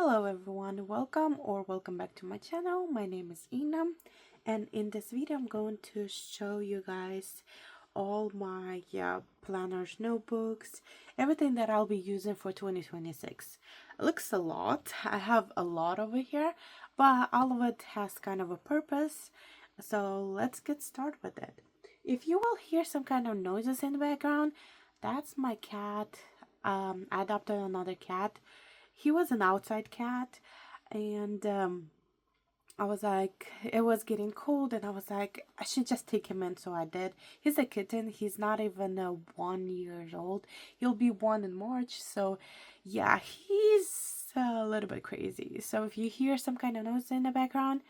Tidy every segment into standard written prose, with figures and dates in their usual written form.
Hello everyone, welcome back to my channel. My name is Ina, and in this video I'm going to show you guys all my planners, notebooks, everything that I'll be using for 2026. It looks a lot. I have a lot over here, but all of it has kind of a purpose. So let's get started with it. If you will hear some kind of noises in the background, that's my cat. I adopted another cat. He was an outside cat, and I was like, it was getting cold, and I was like, I should just take him in, so I did. He's a kitten. He's not even 1 year old. He'll be 1 in March, so yeah, he's a little bit crazy. So if you hear some kind of noise in the background,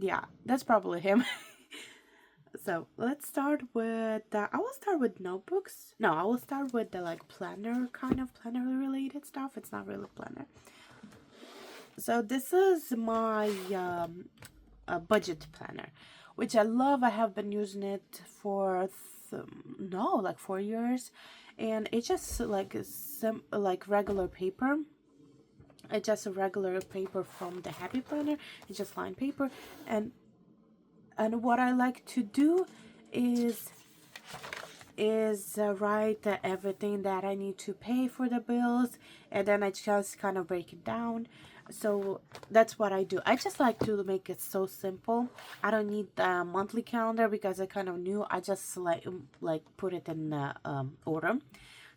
yeah, that's probably him. So let's start with I will start with notebooks. No, I will start with the like planner, kind of planner related stuff. It's not really planner. So this is my budget planner, which I love. I have been using it for like 4 years, and it's just like some like regular paper. It's just a regular paper from the Happy Planner. It's just lined paper, and what I like to do is write everything that I need to pay for the bills, and then I just kind of break it down. So that's what I do. I just like to make it so simple. I don't need the monthly calendar because I kind of knew. I just like put it in the order.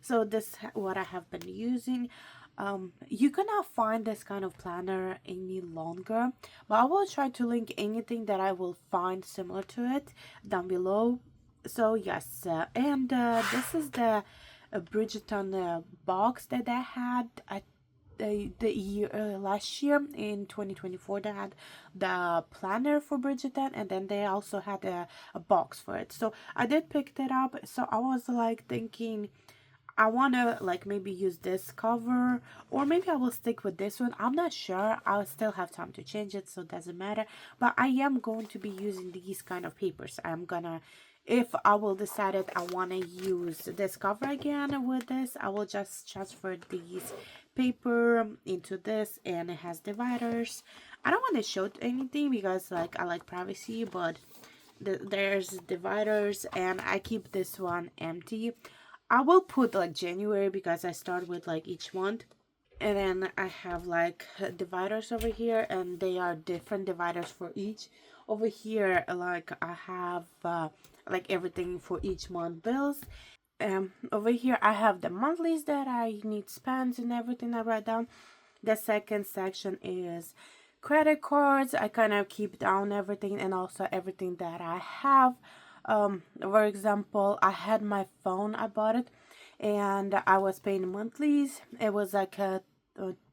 So this what I have been using. You cannot find this kind of planner any longer, but I will try to link anything that I will find similar to it down below. So yes, and this is the Bridgerton box that I had at the year last year in 2024. They had the planner for Bridgerton, and then they also had a box for it. So I did pick that up. So I was like thinking, I want to like maybe use this cover, or maybe I will stick with this one. I'm not sure. I'll still have time to change it, so it doesn't matter. But I am going to be using these kind of papers. I'm gonna, if I will decide it, I want to use this cover again with this, I will just transfer these paper into this, and it has dividers. I don't want to show anything because like I like privacy, but there's dividers, and I keep this one empty. I will put like January because I start with like each month. And then I have like dividers over here, and they are different dividers for each. Over here, like I have like everything for each month bills. Over here I have the monthlies that I need spends and everything I write down. The second section is credit cards. I kind of keep down everything, and also everything that I have. For example, I had my phone, I bought it, and I was paying monthlies. It was like a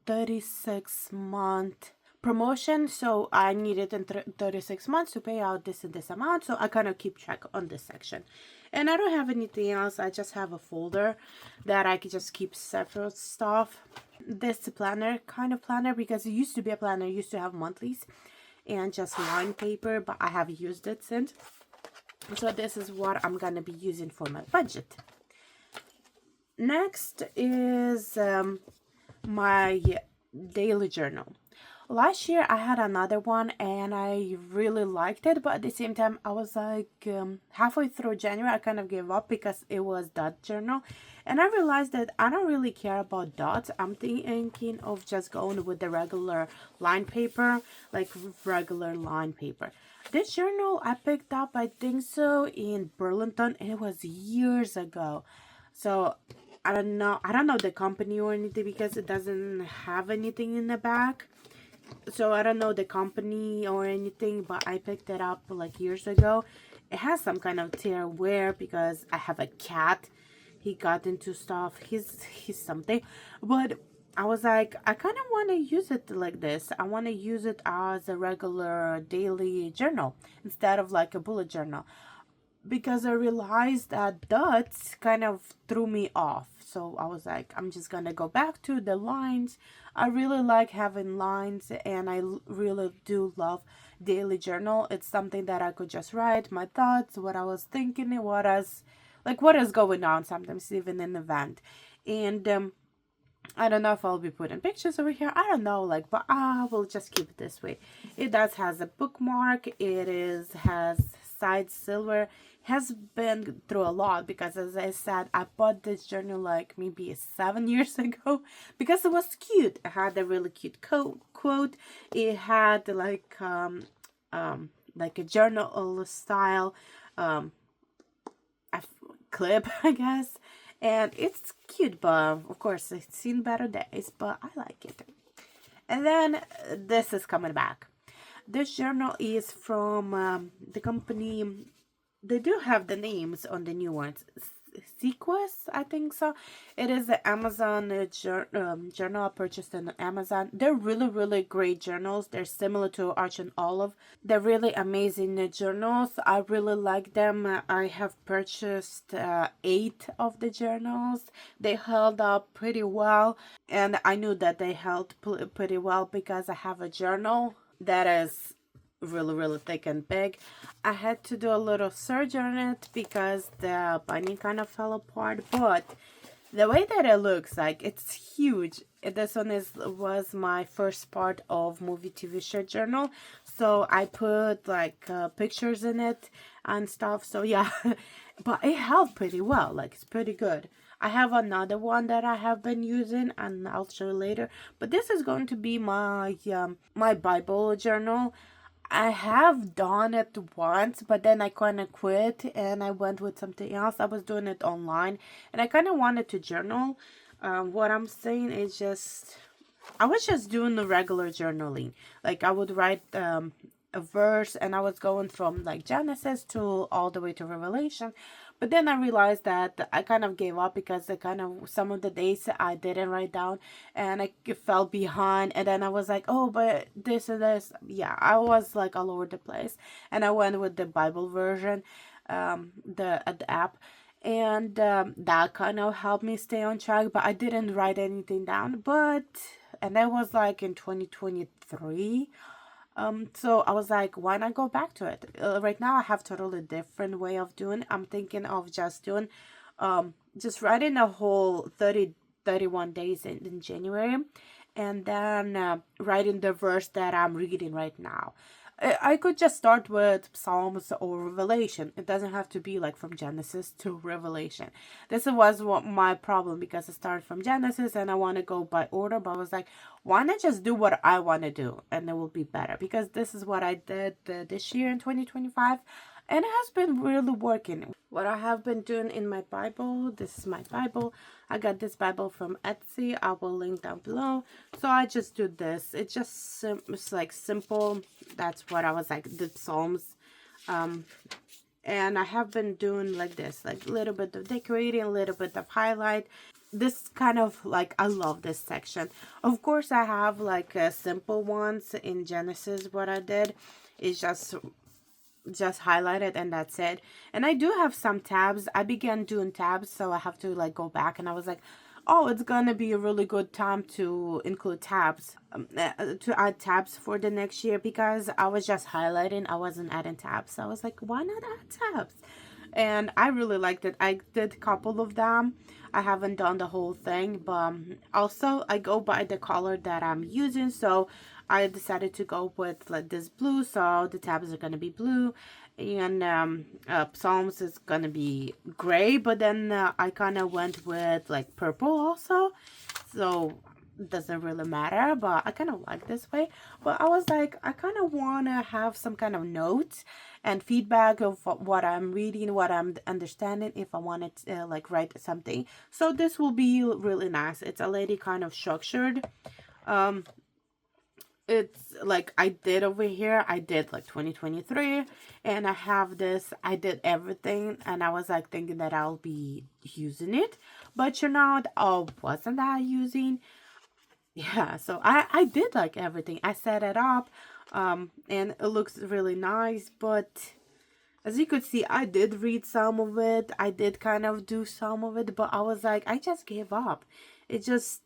36-month promotion, so I needed in 36 months to pay out this and this amount. So I kind of keep track on this section, and I don't have anything else. I just have a folder that I could just keep separate stuff. This planner, kind of planner, because it used to be a planner, used to have monthlies and just line paper, but I have used it since. So this is what I'm gonna be using for my budget. Next is my daily journal. Last year I had another one, and I really liked it, but at the same time I was like halfway through January I kind of gave up because it was dot journal, and I realized that I don't really care about dots. I'm thinking of just going with the regular line paper, like regular line paper. This journal I picked up, I think so, in Burlington. It was years ago. So I don't know the company or anything because it doesn't have anything in the back. So I don't know the company or anything, but I picked it up like years ago. It has some kind of tear wear because I have a cat. He got into stuff. He's something. But I was like, I kind of want to use it like this. I want to use it as a regular daily journal instead of like a bullet journal, because I realized that dots kind of threw me off. So I was like, I'm just gonna go back to the lines. I really like having lines, and I really do love daily journal. It's something that I could just write my thoughts, what I was thinking, what is going on, sometimes even in the event. And I don't know if I'll be putting pictures over here. I don't know, like, but I will just keep it this way. It does has a bookmark. Has side silver. Has been through a lot because, as I said, I bought this journal like maybe 7 years ago because it was cute. It had a really cute quote. It had like a journal style um clip, I guess. And it's cute, but of course it's seen better days, but I like it. And then this is coming back. This journal is from the company. They do have the names on the new ones. Sequest, I think so. It is the Amazon journal I purchased on Amazon. They're really, really great journals. They're similar to Arch and Olive. They're really amazing journals. I really like them. I have purchased 8 of the journals. They held up pretty well, and I knew that they held pretty well because I have a journal that is really, really thick and big. I had to do a little surgery on it because the binding kind of fell apart, but the way that it looks, like, it's huge. This one was my first part of movie TV show journal, so I put like pictures in it and stuff. So yeah, but it held pretty well. Like, it's pretty good. I have another one that I have been using, and I'll show you later. But this is going to be my my Bible journal. I have done it once, but then I kind of quit and I went with something else. I was doing it online and I kind of wanted to journal. What I'm saying is just, I was just doing the regular journaling. Like, I would write a verse and I was going from like Genesis to all the way to Revelation. But then I realized that I kind of gave up because I kind of, some of the days I didn't write down and I fell behind. And then I was like, oh, but this and this. Yeah, I was like all over the place. And I went with the Bible version, the app. And that kind of helped me stay on track. But I didn't write anything down. And that was like in 2023. So I was like, why not go back to it? Right now I have totally different way of doing it. I'm thinking of just doing, just writing a whole 31 days in January, and then writing the verse that I'm reading right now. I could just start with Psalms or Revelation. It doesn't have to be like from Genesis to Revelation. This was what my problem, because I started from Genesis and I want to go by order, but I was like, why not just do what I want to do and it will be better? Because this is what I did this year in 2025, and it has been really working. What I have been doing in my Bible, this is my Bible. I got this Bible from Etsy. I will link down below. So I just do this. It's just it's like simple. That's what I was like, the Psalms. And I have been doing like this, like a little bit of decorating, a little bit of highlight. This kind of like, I love this section. Of course, I have like simple ones in Genesis. What I did is just highlight it and that's it. And I do have some tabs. I began doing tabs, so I have to like go back, and I was like, oh, it's gonna be a really good time to include tabs, to add tabs for the next year, because I was just highlighting, I wasn't adding tabs. So I was like, why not add tabs? And I really liked it. I did a couple of them. I haven't done the whole thing, but also I go by the color that I'm using. So I decided to go with like this blue, so the tabs are gonna be blue, and Psalms is gonna be gray. But then I kind of went with like purple also, so it doesn't really matter. But I kind of like this way. But I was like, I kind of want to have some kind of notes and feedback of what I'm reading, what I'm understanding, if I wanted to like write something. So this will be really nice. It's already kind of structured. It's like I did over here, I did like 2023, and I have this, I did everything, and I was like thinking that I'll be using it, but you know, I wasn't that using. Yeah, so I did like everything. I set it up, and it looks really nice. But as you could see, I did read some of it. I did kind of do some of it, but I was like, I just gave up. It just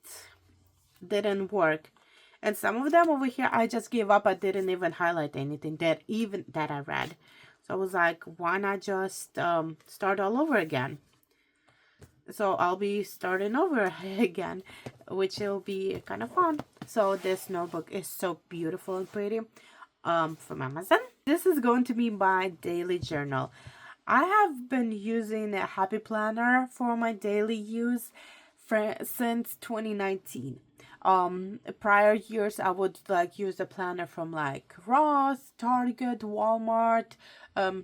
didn't work. And some of them over here, I just gave up. I didn't even highlight anything that I read. So I was like, why not just start all over again? So I'll be starting over again, which will be kind of fun. So this notebook is so beautiful and pretty, from Amazon. This is going to be my daily journal. I have been using a Happy Planner for my daily use since 2019. Prior years I would like use a planner from like Ross, Target, Walmart.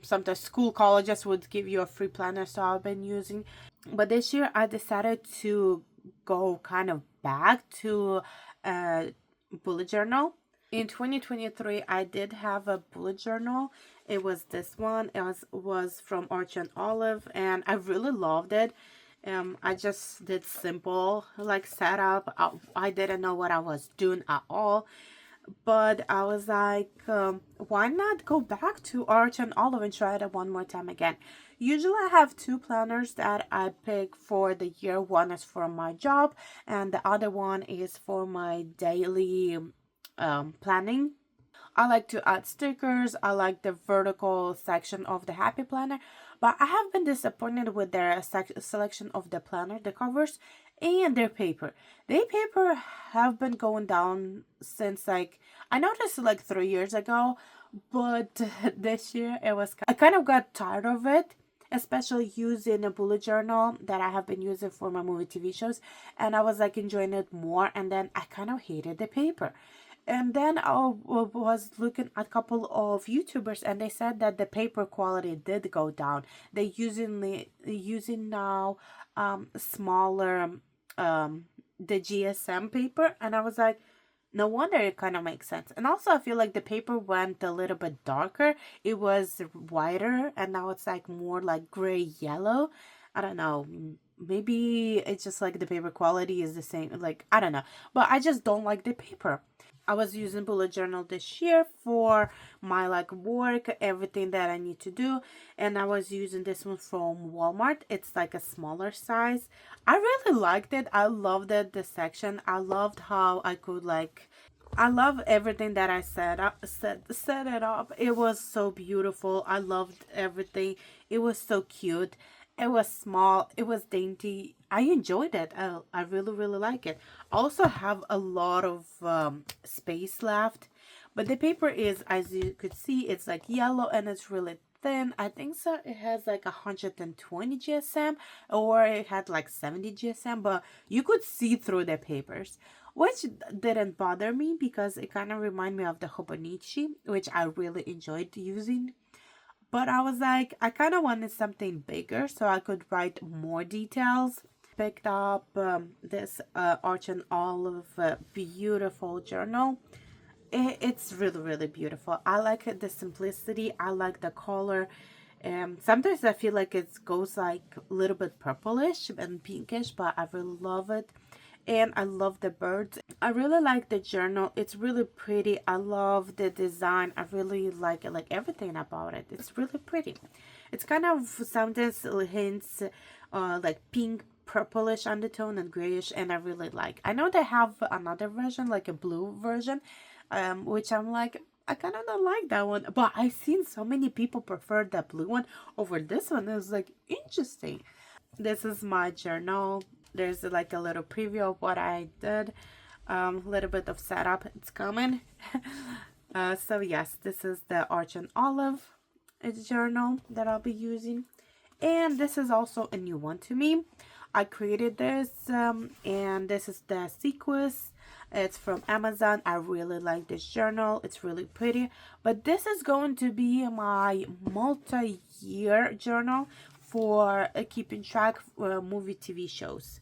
Sometimes school colleges would give you a free planner, so I've been using. But this year I decided to go kind of back to a bullet journal. In 2023, I did have a bullet journal. It was this one. It was from Arch and Olive, and I really loved it. I just did simple like setup. I didn't know what I was doing at all, but I was like, why not go back to Arch and Olive and try it one more time again? Usually I have two planners that I pick for the year. One is for my job, and the other one is for my daily planning. I like to add stickers. I like the vertical section of the Happy Planner, but I have been disappointed with their selection of the planner, the covers, and their paper. Their paper have been going down since like I noticed like 3 years ago, but this year I kind of got tired of it. Especially using a bullet journal that I have been using for my movie TV shows, and I was like enjoying it more, and then I kind of hated the paper. And then I was looking at a couple of YouTubers, and they said that the paper quality did go down. They using now smaller the GSM paper, and I was like, no wonder it kind of makes sense. And also I feel like the paper went a little bit darker. It was whiter, and now it's like more like gray yellow. I don't know. Maybe it's just like the paper quality is the same. Like, I don't know. But I just don't like the paper. I was using bullet journal this year for my like work, everything that I need to do, and I was using this one from Walmart. It's like a smaller size. I really liked it. I loved it, the section. I loved how I could like I love everything that I set it up. It was so beautiful. I loved everything. It was so cute. It was small. It was dainty. I enjoyed it. I really, really like it. I also have a lot of space left. But the paper is, as you could see, it's like yellow and it's really thin. I think so. It has like 120 GSM, or it had like 70 GSM, but you could see through the papers, which didn't bother me because it kind of reminded me of the Hobonichi, which I really enjoyed using. But I was like, I kind of wanted something bigger so I could write more details. Picked up this Arch and Olive beautiful journal. It's really, really beautiful. I like the simplicity. I like the color. Sometimes I feel like it goes like a little bit purplish and pinkish, but I really love it. And I love the birds. I really like the journal. It's really pretty. I love the design. I really like it, like everything about it. It's really pretty. It's kind of sometimes hints like pink, purplish undertone and grayish, and I really like. I know they have another version, like a blue version, which I'm like, I kind of don't like that one. But I've seen so many people prefer that blue one over this one. It was like interesting. This is my journal. There's like a little preview of what I did. A little bit of setup. It's coming. So yes, this is the Arch and Olive journal that I'll be using. And this is also a new one to me. I created this and this is the sequence. It's from Amazon. I really like this journal. It's really pretty. But this is going to be my multi-year journal for keeping track of movie TV shows.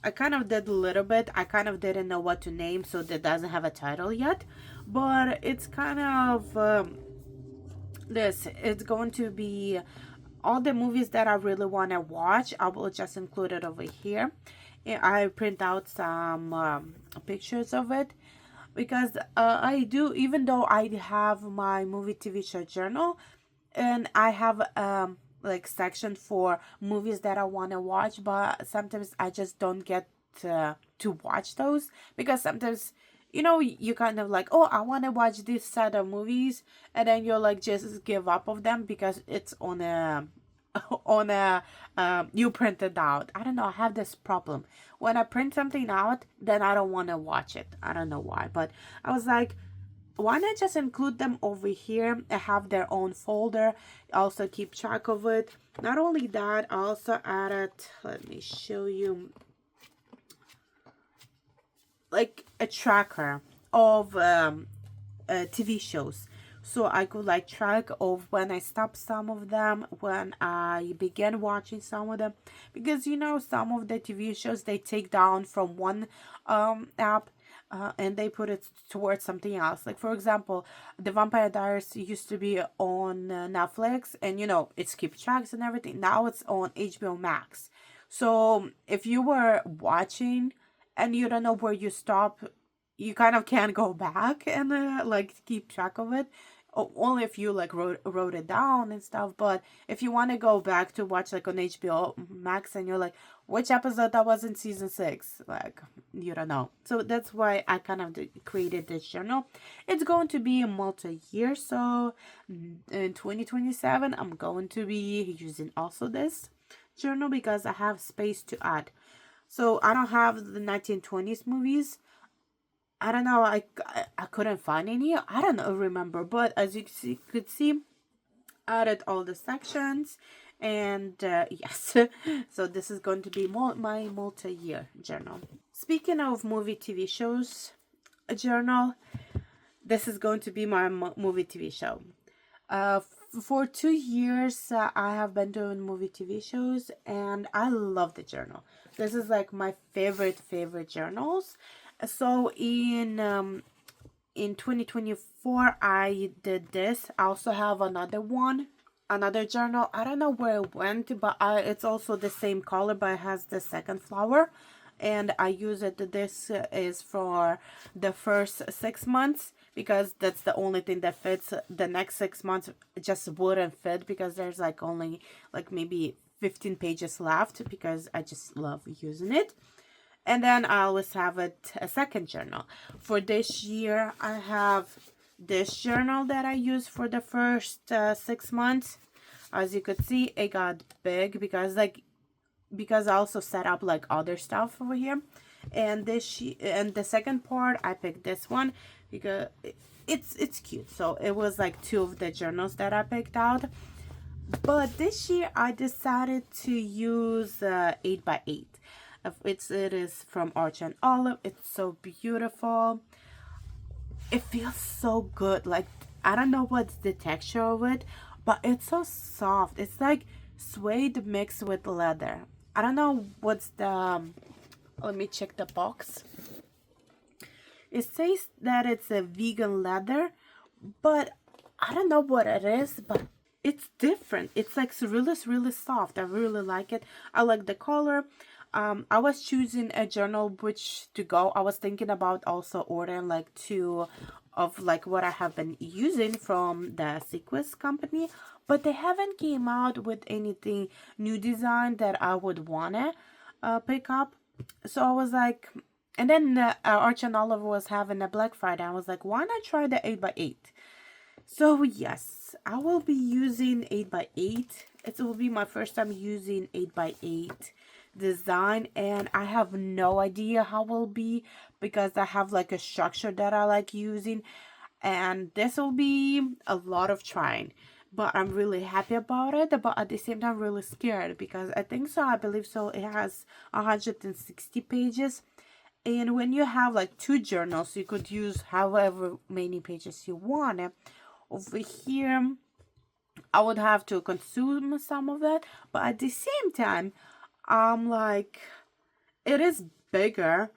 I kind of did a little bit. I kind of didn't know what to name, so that doesn't have a title yet. But it's kind of this. It's going to be all the movies that I really want to watch. I will just include it over here. I print out some pictures of it because I do, even though I have my movie TV show journal, and I have like section for movies that I want to watch, but sometimes I just don't get to watch those because sometimes you kind of like, oh, I want to watch this set of movies, and then you're like just give up of them because it's on on a you print it out. I don't know, I have this problem. When I print something out, then I don't want to watch it. I don't know why, but I was like, why not just include them over here and have their own folder, also keep track of it. Not only that, I also added, let me show you, like a tracker of TV shows, so I could like track of when I stop some of them, when I began watching some of them, because you know some of the TV shows they take down from one app, and they put it towards something else. Like for example, the Vampire Diaries used to be on Netflix, and you know it skipped tracks and everything. Now it's on HBO Max. So if you were watching and you don't know where you stop, you kind of can't go back and like keep track of it. Only if you like wrote it down and stuff. But if you want to go back to watch like on HBO Max and you're like, which episode that was in season 6, like you don't know. So that's why I kind of created this journal. It's going to be a multi-year, so in 2027 I'm going to be using also this journal because I have space to add. So I don't have the 1920s movies. I don't know. I couldn't find any. I don't know, remember. But as you could see, I added all the sections. And yes, so this is going to be my multi-year journal. Speaking of movie TV shows, a journal, this is going to be my movie TV show. For 2 years, I have been doing movie TV shows, and I love the journal. This is like my favorite journals. So in 2024, I did this. I also have another one, another journal. I don't know where it went, but it's also the same color, but it has the second flower. And I use it. This is for the first 6 months because that's the only thing that fits. The next 6 months just wouldn't fit because there's like only like maybe 15 pages left because I just love using it. And then I always have a second journal. For this year, I have this journal that I use for the first 6 months. As you could see, it got big because I also set up like other stuff over here. And and the second part, I picked this one because it's cute. So it was like 2 of the journals that I picked out. But this year, I decided to use 8x8. It is from Arch and Olive. It's so beautiful. It feels so good. Like, I don't know what's the texture of it, but it's so soft. It's like suede mixed with leather. I don't know what's the let me check the box. It says that it's a vegan leather, but I don't know what it is, but it's different. It's like really soft. I really like it. I like the color. I was choosing a journal which to go. I was thinking about also ordering like 2 of like what I have been using from the Sequest company, but they haven't came out with anything new design that I would wanna pick up. So I was like, and then Arch and Olive was having a Black Friday. I was like, why not try the 8x8? So yes, I will be using 8x8. It will be my first time using 8x8 design, and I have no idea how it will be because I have like a structure that I like using, and this will be a lot of trying. But I'm really happy about it, but at the same time really scared because I believe so, it has 160 pages. And when you have like 2 journals, you could use however many pages you want. Over here, I would have to consume some of that, but at the same time, like, it is bigger,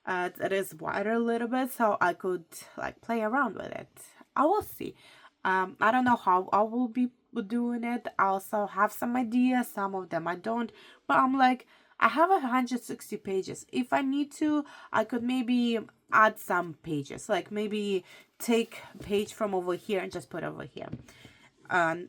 it is wider a little bit, so I could like play around with it. I will see. I don't know how I will be doing it. I also have some ideas, some of them I don't, but I'm like, I have 160 pages. If I need to, I could maybe add some pages, like maybe take page from over here and just put over here.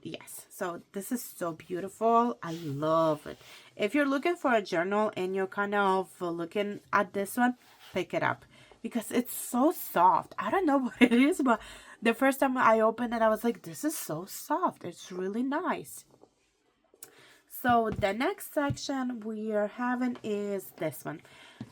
Yes, so this is so beautiful. I love it. If you're looking for a journal and you're kind of looking at this one, pick it up because it's so soft. I don't know what it is, but the first time I opened it, I was like, this is so soft. It's really nice. So the next section we are having is this one.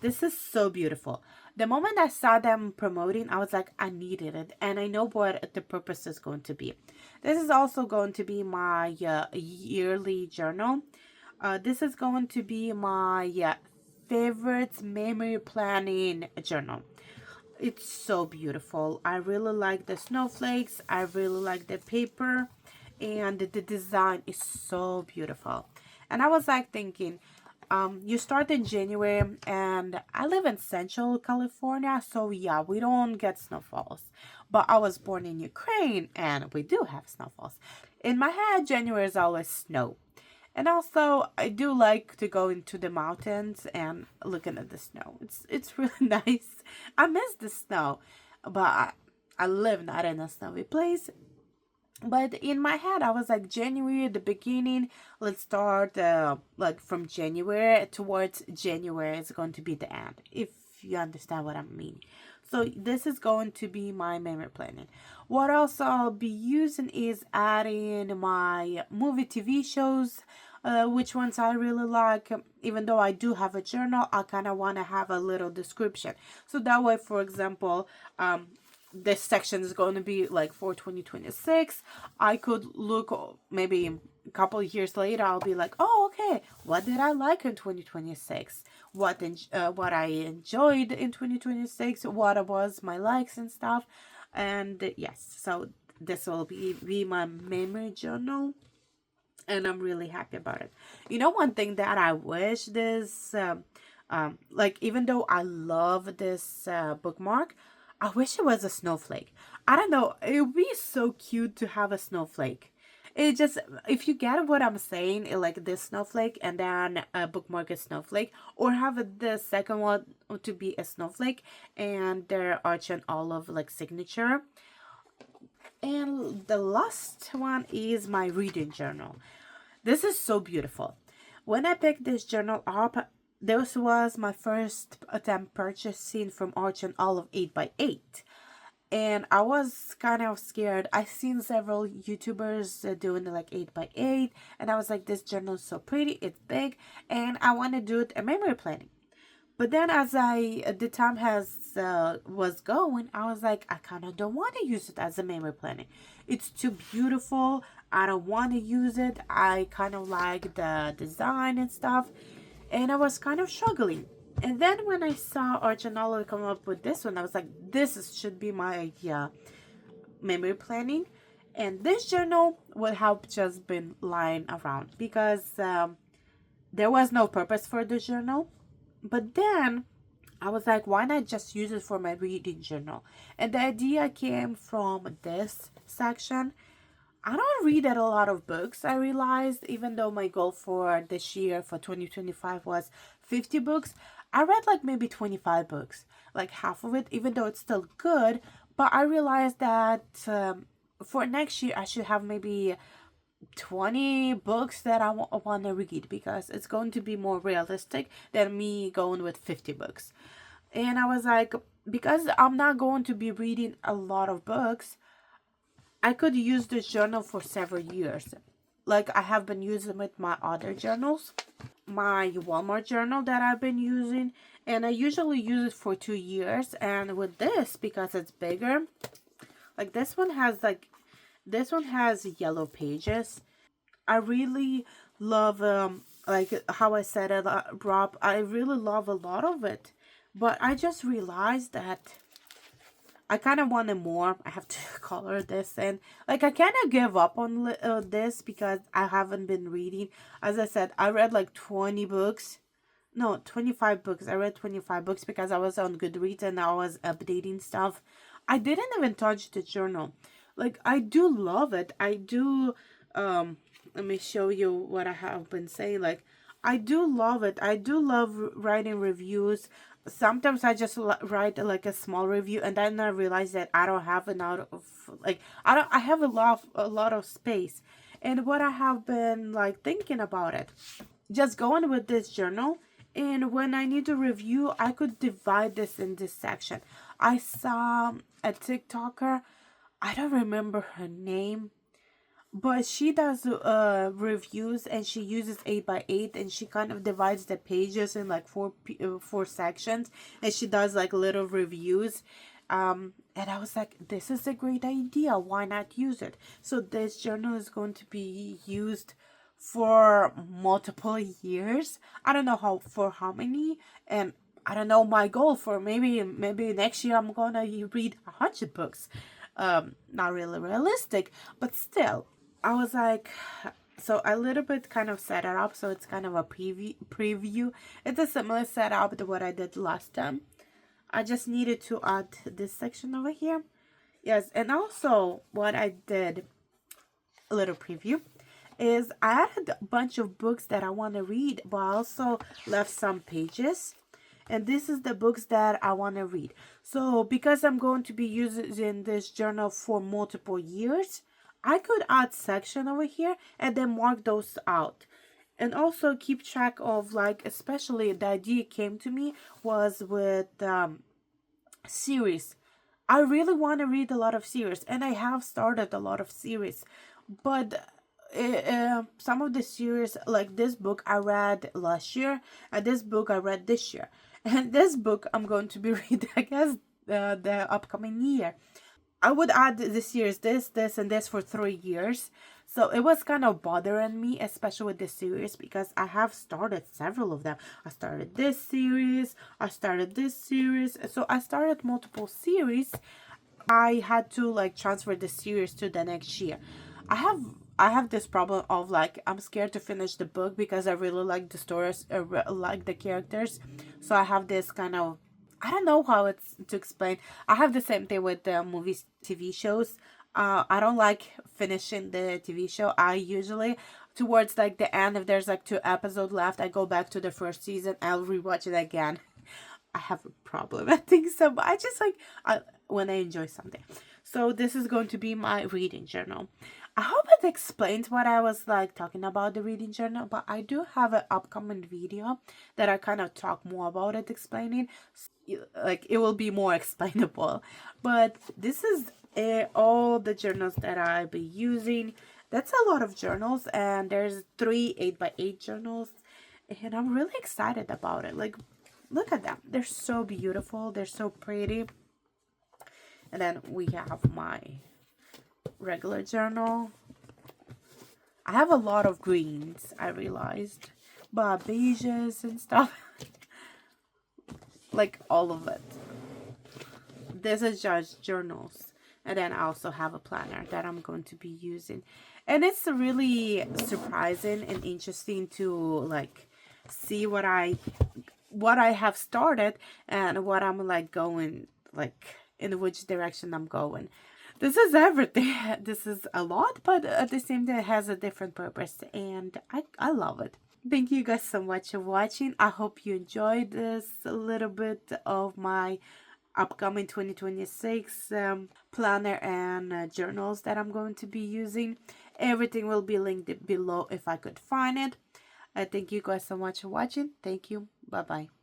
This is so beautiful. The moment I saw them promoting, I was like, I needed it, and I know what the purpose is going to be. This is also going to be my yearly journal. This is going to be my favorites memory planning journal. It's so beautiful. I really like the snowflakes. I really like the paper, and the design is so beautiful. And I was like thinking, you start in January, and I live in Central California, so yeah, we don't get snowfalls. But I was born in Ukraine, and we do have snowfalls. In my head, January is always snow. And also, I do like to go into the mountains and looking at the snow. It's really nice. I miss the snow, but I live not in a snowy place. But in my head, I was like, January, the beginning, let's start like from January towards January is going to be the end, if you understand what I mean. So this is going to be my memory planning. What else I'll be using is adding my movie TV shows, which ones I really like. Even though I do have a journal, I kind of want to have a little description. So that way, for example, this section is going to be like for 2026. I could look maybe a couple of years later, I'll be like, oh, okay, what did I like in 2026? What I enjoyed in 2026? What was my likes and stuff? And yes, so this will be my memory journal, and I'm really happy about it. You know, one thing that I wish this, like, even though I love this bookmark, I wish it was a snowflake. I don't know. It would be so cute to have a snowflake. It just, if you get what I'm saying, like this snowflake and then a bookmark a snowflake, or have the second one to be a snowflake and their arch and olive like signature. And the last one is my reading journal. This is so beautiful. When I picked this journal up, this was my first attempt purchasing from Arch and Olive 8x8. And I was kind of scared. I've seen several YouTubers doing like 8x8. And I was like, this journal is so pretty. It's big. And I want to do it a memory planning. But then as the time was going, I was like, I kind of don't want to use it as a memory planning. It's too beautiful. I don't want to use it. I kind of like the design and stuff. And I was kind of struggling. And then when I saw Arch and Olive come up with this one, I was like, should be my memory planning. And this journal would have just been lying around because there was no purpose for the journal. But then I was like, why not just use it for my reading journal? And the idea came from this section. I don't read a lot of books, I realized, even though my goal for this year, for 2025, was 50 books. I read like maybe 25 books, like half of it, even though it's still good. But I realized that for next year, I should have maybe 20 books that I want to read, because it's going to be more realistic than me going with 50 books. And I was like, because I'm not going to be reading a lot of books, I could use this journal for several years. Like I have been using with my other journals, my Walmart journal that I've been using, and I usually use it for 2 years. And with this, because it's bigger, like this one has yellow pages. I really love like how I said it, Rob, I really love a lot of it. But I just realized that I kind of wanted more. I have to color this, and like I kind of give up on this because I haven't been reading. As I said, I read like 20 books. No, 25 books. I read 25 books because I was on Goodreads and I was updating stuff. I didn't even touch the journal. Like I do love it. I do let me show you what I have been saying. Like I do love it. I do love writing reviews. Sometimes I just write like a small review, and then I realize that I don't have enough of, like, I have a lot of space. And what I have been like thinking about it, just going with this journal, and when I need to review, I could divide this in this section. I saw a TikToker, I don't remember her name. but she does reviews, and she uses 8x8, and she kind of divides the pages in like four sections, and she does like little reviews. And I was like, this is a great idea, why not use it? So this journal is going to be used for multiple years. I don't know how many, and I don't know my goal for maybe next year I'm gonna read 100 books. Not really realistic, but still, I was like, so a little bit kind of set it up, so it's kind of a preview. It's a similar setup to what I did last time. I just needed to add this section over here. Yes, and also what I did, a little preview, is I added a bunch of books that I want to read, but I also left some pages. And this is the books that I want to read. So because I'm going to be using this journal for multiple years, I could add section over here and then mark those out. And also keep track of, like, especially the idea came to me was with series. I really want to read a lot of series, and I have started a lot of series, but some of the series, like this book I read last year, and this book I read this year, and this book I'm going to be reading, I guess, the upcoming year. I would add the series this, and this for 3 years. So it was kind of bothering me, especially with this series, because I have started several of them. I started this series, I started this series. So I started multiple series. I had to like transfer the series to the next year. I have this problem of like I'm scared to finish the book because I really like the stories, like the characters. So I have this kind of, I don't know how it's to explain. I have the same thing with the movies, TV shows. I don't like finishing the TV show. I usually, towards like the end, if there's like 2 episodes left, I go back to the first season. I'll rewatch it again. I have a problem. I think so, but I just like when I enjoy something. So this is going to be my reading journal. I hope it explains what I was like talking about the reading journal, but I do have an upcoming video that I kind of talk more about it, explaining. Like it will be more explainable. But this is all the journals that I'll be using. That's a lot of journals, and there's 3 8x8 journals, and I'm really excited about it. Like, look at them. They're so beautiful. They're so pretty. And then we have my regular journal. I have a lot of greens, I realized. But beiges and stuff. Like all of it. This is just journals. And then I also have a planner that I'm going to be using. And it's really surprising and interesting to like see what I have started and what I'm like going, like in which direction I'm going. This is everything. This is a lot, but at the same time it has a different purpose, and I love it. Thank you guys so much for watching. I hope you enjoyed this little bit of my upcoming 2026 planner and journals that I'm going to be using. Everything will be linked below if I could find it. Thank you guys so much for watching. Thank you. Bye bye.